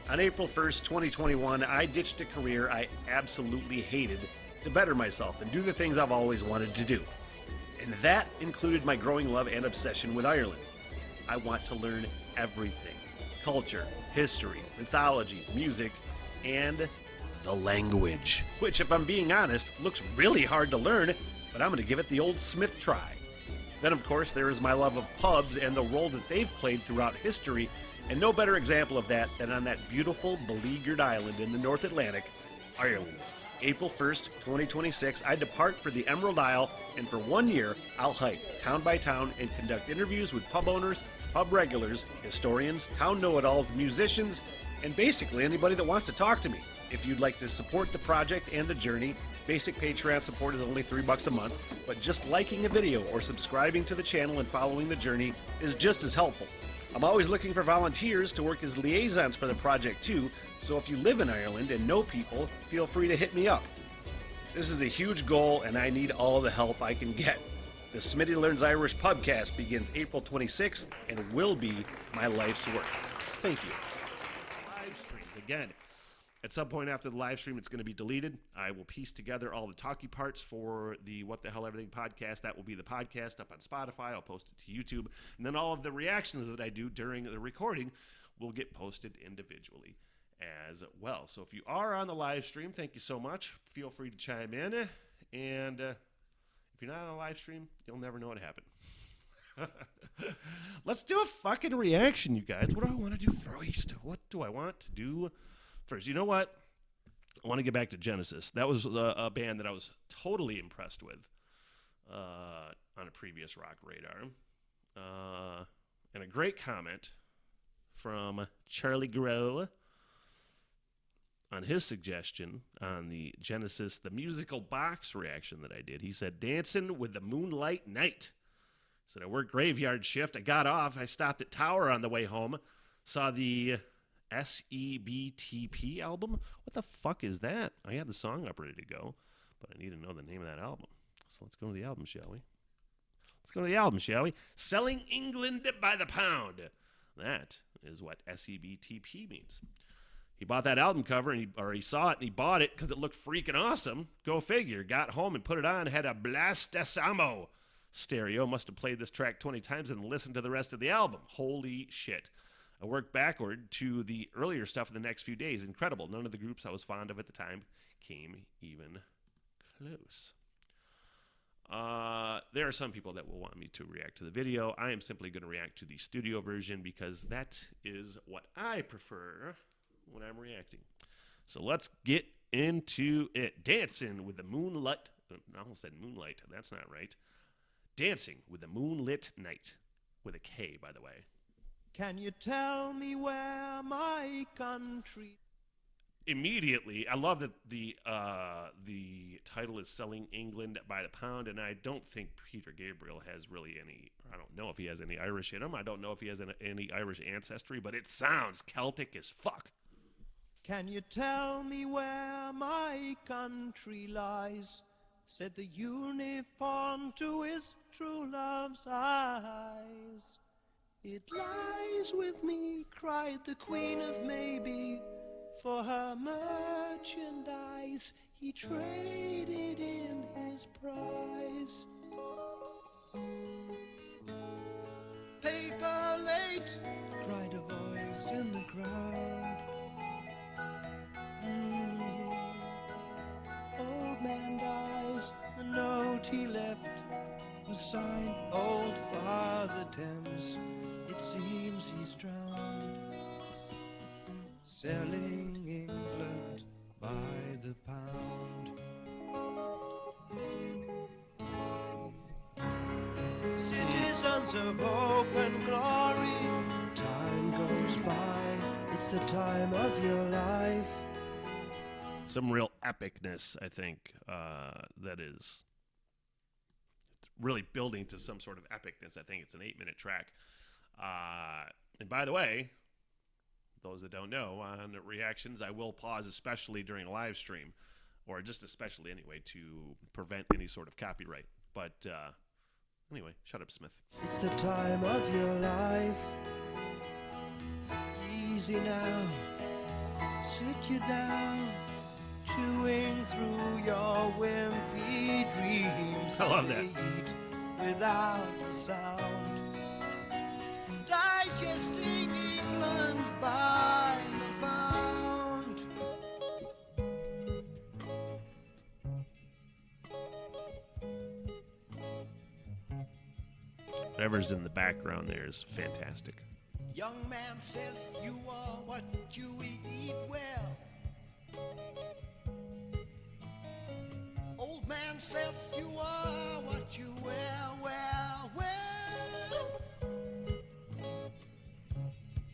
On April 1st, 2021, I ditched a career I absolutely hated to better myself and do the things I've always wanted to do. And that included my growing love and obsession with Ireland. I want to learn everything: culture, history, mythology, music, and the language. Which, if I'm being honest, looks really hard to learn, but I'm going to give it the old Smith try. Then, of course, there is my love of pubs and the role that they've played throughout history, and no better example of that than on that beautiful, beleaguered island in the North Atlantic, Ireland. April 1st, 2026, I depart for the Emerald Isle, and for 1 year, I'll hike town by town and conduct interviews with pub owners, pub regulars, historians, town know-it-alls, musicians, and basically anybody that wants to talk to me. If you'd like to support the project and the journey, basic Patreon support is only $3 a month, but just liking a video or subscribing to the channel and following the journey is just as helpful. I'm always looking for volunteers to work as liaisons for the project too, so if you live in Ireland and know people, feel free to hit me up. This is a huge goal and I need all the help I can get. The Smitty Learns Irish podcast begins April 26th and will be my life's work. Thank you. Live streams again. At some point after the live stream, it's going to be deleted. I will piece together all the talky parts for the What the Hell Everything podcast. That will be the podcast up on Spotify. I'll post it to YouTube. And then all of the reactions that I do during the recording will get posted individually as well. So if you are on the live stream, thank you so much. Feel free to chime in. And if you're not on a live stream, you'll never know what happened. Let's do a fucking reaction, you guys. What do I want to do first? What do I want to do first? You know what? I want to get back to Genesis. That was a band that I was totally impressed with on a previous Rock Radar. And a great comment from Charlie Grow on his suggestion on the Genesis, the musical box reaction that I did. He said, "Dancing with the Moonlight Night." He said, "I worked graveyard shift. I got off. I stopped at Tower on the way home. Saw the SEBTP album." What the fuck is that? I had the song up ready to go, but I need to know the name of that album. So let's go to the album, shall we? Selling England by the Pound. That is what SEBTP means. He bought that album cover, he saw it and he bought it because it looked freaking awesome. Go figure. Got home and put it on. Had a Blastasamo stereo. Must have played this track 20 times and listened to the rest of the album. Holy shit. I worked backward to the earlier stuff in the next few days. Incredible. None of the groups I was fond of at the time came even close. There are some people that will want me to react to the video. I am simply going to react to the studio version because that is what I prefer when I'm reacting. So let's get into it. Dancing with the Moonlight. I almost said Moonlight. That's not right. Dancing with the Moonlit Night. With a K, by the way. Can you tell me where my country... Immediately, I love that the title is Selling England by the Pound, and I don't think Peter Gabriel has really any... I don't know if he has any Irish in him. I don't know if he has any Irish ancestry, but it sounds Celtic as fuck. Can you tell me where my country lies? Said the unicorn to his true love's eyes. It lies with me, cried the Queen of Maybe. For her merchandise, he traded in his prize. Paper late, cried a voice in the crowd. Old man dies, the note he left was signed Old Father Thames. It seems he's drowned. Selling England by the pound. Citizens of hope and glory, time goes by, it's the time of your life. Some real epicness, I think, that is really building to some sort of epicness. I think it's an 8-minute track. And by the way, those that don't know, on reactions, I will pause, especially during a live stream, or just especially anyway, to prevent any sort of copyright. But anyway, shut up, Smith. It's the time of your life. Easy now, sit you down, chewing through your wimpy dreams. I love that. They eat without a sound, digesting England by the pound. Whatever's in the background there is fantastic. Young man says you are what you eat well. Old man says you are what you wear well.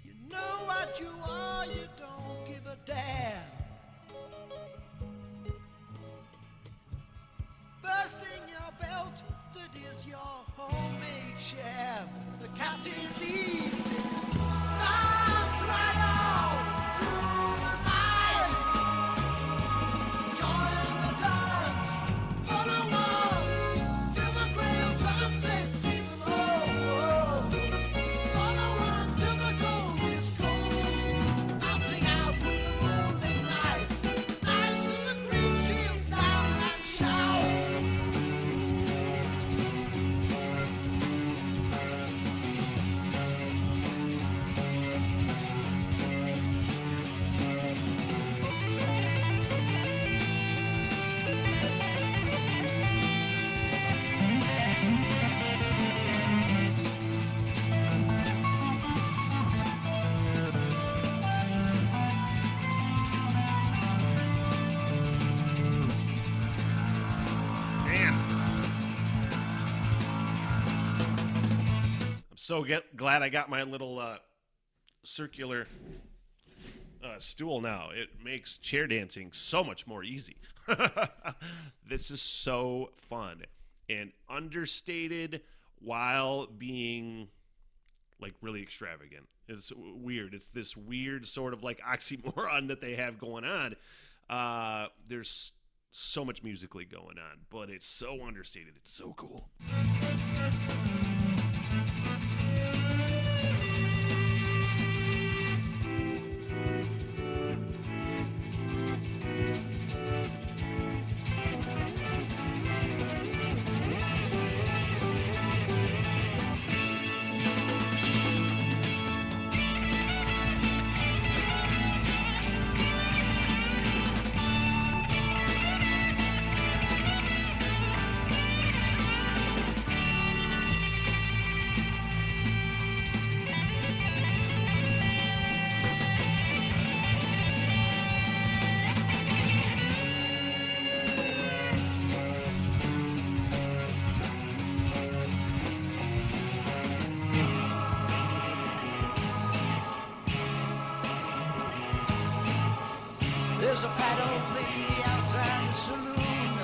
You know what you are, you don't give a damn. Bursting your belt, that is your homemade sham. The captain leads his arms right on through the night. Join the dance, follow on till the gray of sunset sees them all. Follow on till the gold is cold, dancing out with the moonlit night. Knights in the green shields down and shout. Man. I'm so glad I got my little circular stool now. It makes chair dancing so much more easy. This is so fun and understated while being like really extravagant. It's weird. It's this weird sort of like oxymoron that they have going on. There's so much musically going on, but it's so understated. It's so cool. There's a fat old lady outside the saloon,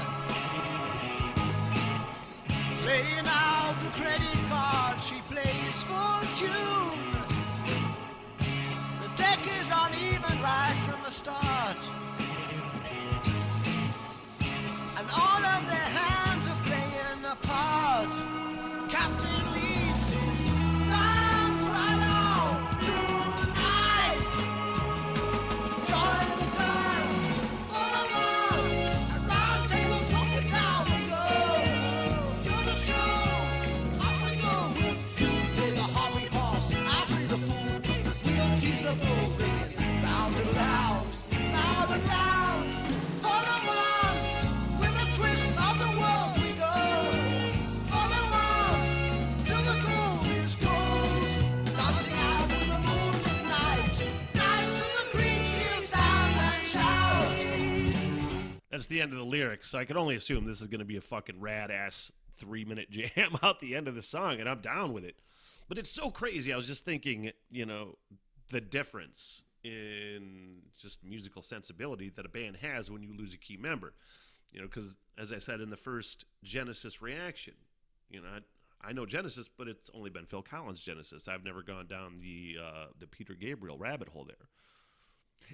laying out the credit card. She plays for tune. The deck is uneven right from the start, and all of their hands are playing a part. Captain leaves his arms right on through the night. Join the dance, follow on, and round table talking down we go. You're the show, off we go. Play the hobby horse, I'll be the fool. We'll tease the bull ringing round and round, round and round. Follow on, with a twist of the world we go. Follow on, till the goal is gold. Dancing out in the moonlit night, knights in the green fields down and shout. That's the end of the lyrics, so I can only assume this is going to be a fucking rad-ass 3-minute jam out the end of the song, and I'm down with it. But it's so crazy. I was just thinking, the difference in just musical sensibility that a band has when you lose a key member. Because, as I said in the first Genesis reaction, I know Genesis, but it's only been Phil Collins' Genesis. I've never gone down the Peter Gabriel rabbit hole there.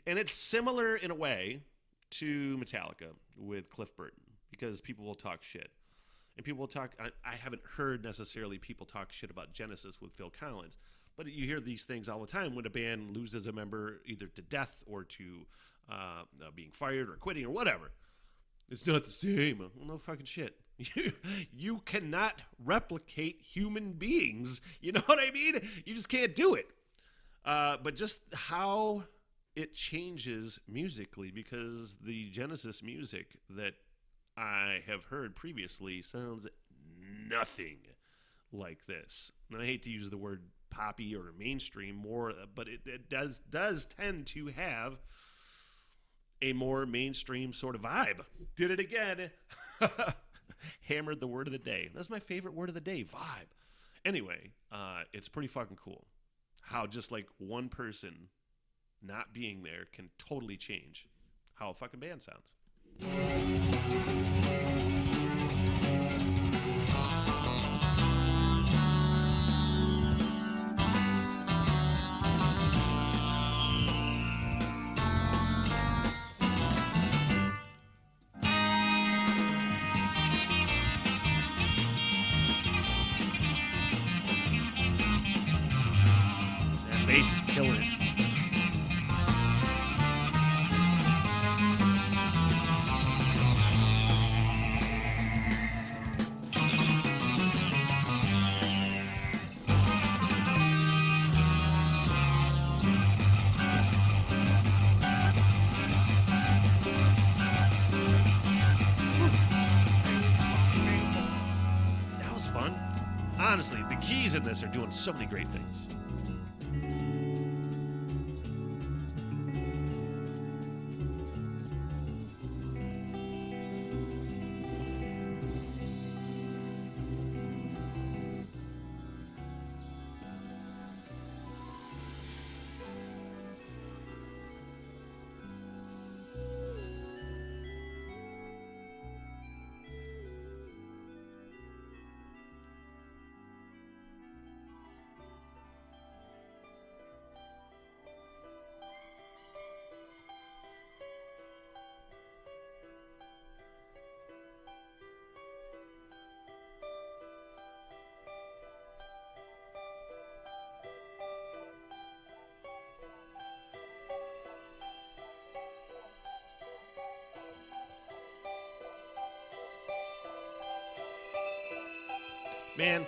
And it's similar in a way to Metallica with Cliff Burton, because people will talk shit. And people will talk, I haven't heard necessarily people talk shit about Genesis with Phil Collins, But you hear these things all the time when a band loses a member either to death or to being fired or quitting or whatever. It's not the same. Well, no fucking shit. You cannot replicate human beings. You know what I mean? You just can't do it. But just how it changes musically, because the Genesis music that I have heard previously sounds nothing like this. And I hate to use the word poppy or mainstream more, but it does tend to have a more mainstream sort of vibe. Did it again. Hammered the word of the day. That's my favorite word of the day, vibe. Anyway, it's pretty fucking cool how just like one person not being there can totally change how a fucking band sounds. Bass is killing it. That was fun. Honestly, the keys in this are doing so many great things. Man,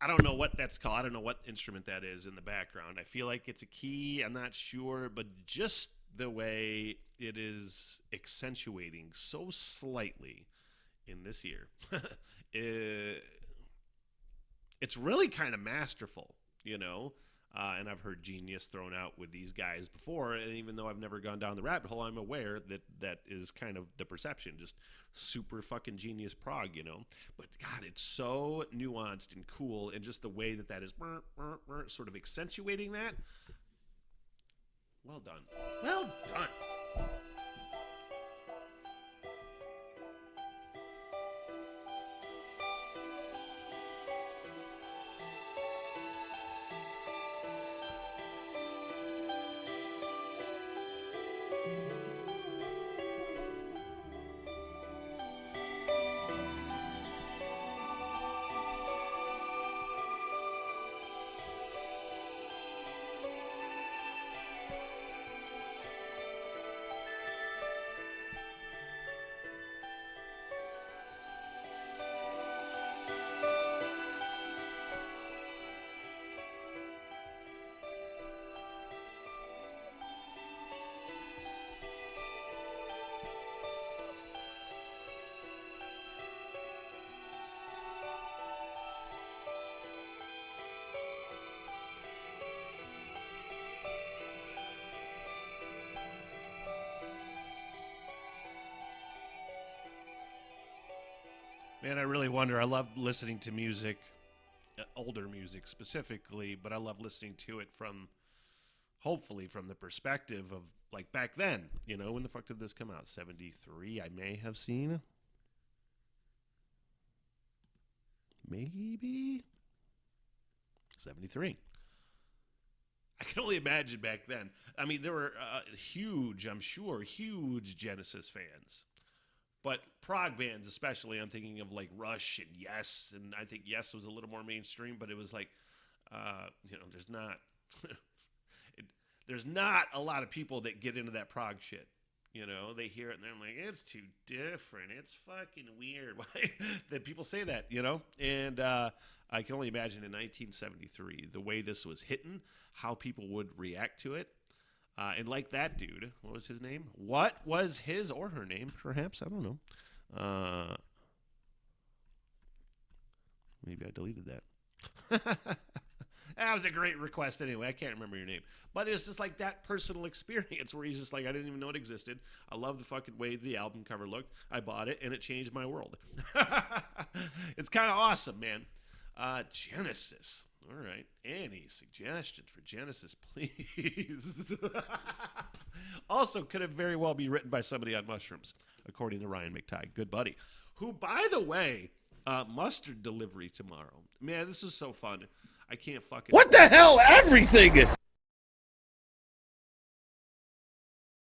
I don't know what that's called. I don't know what instrument that is in the background. I feel like it's a key. I'm not sure, but just the way it is accentuating so slightly in this year, it's really kind of masterful, you know? And I've heard genius thrown out with these guys before, and even though I've never gone down the rabbit hole, I'm aware that that is kind of the perception, just super fucking genius prog, you know? But God, it's so nuanced and cool, and just the way that that is sort of accentuating that. Well done. Well done. Man, I really wonder. I love listening to music, older music specifically, but I love listening to it from, hopefully, from the perspective of, like, back then. You know, when the fuck did this come out? 73, I may have seen. Maybe? 73. I can only imagine back then. I mean, there were huge, I'm sure, huge Genesis fans. But prog bands especially, I'm thinking of like Rush and Yes, and I think Yes was a little more mainstream, but it was like There's not there's not a lot of people that get into that prog shit. They hear it and they're like, it's too different. It's fucking weird. Why that people say that, And I can only imagine in 1973 the way this was hitting, how people would react to it. And like that dude, what was his name? What was his or her name? Perhaps, I don't know. Maybe I deleted that. That was a great request anyway. I can't remember your name. But it's just like that personal experience where he's just like, I didn't even know it existed. I love the fucking way the album cover looked. I bought it, and it changed my world. It's kind of awesome, man. Genesis. All right. Any suggestions for Genesis, please? Also, could have very well be written by somebody on mushrooms, according to Ryan McTighe. Good buddy. Who, by the way, mustard delivery tomorrow. Man, this is so fun. I can't fucking... What the hell, everything?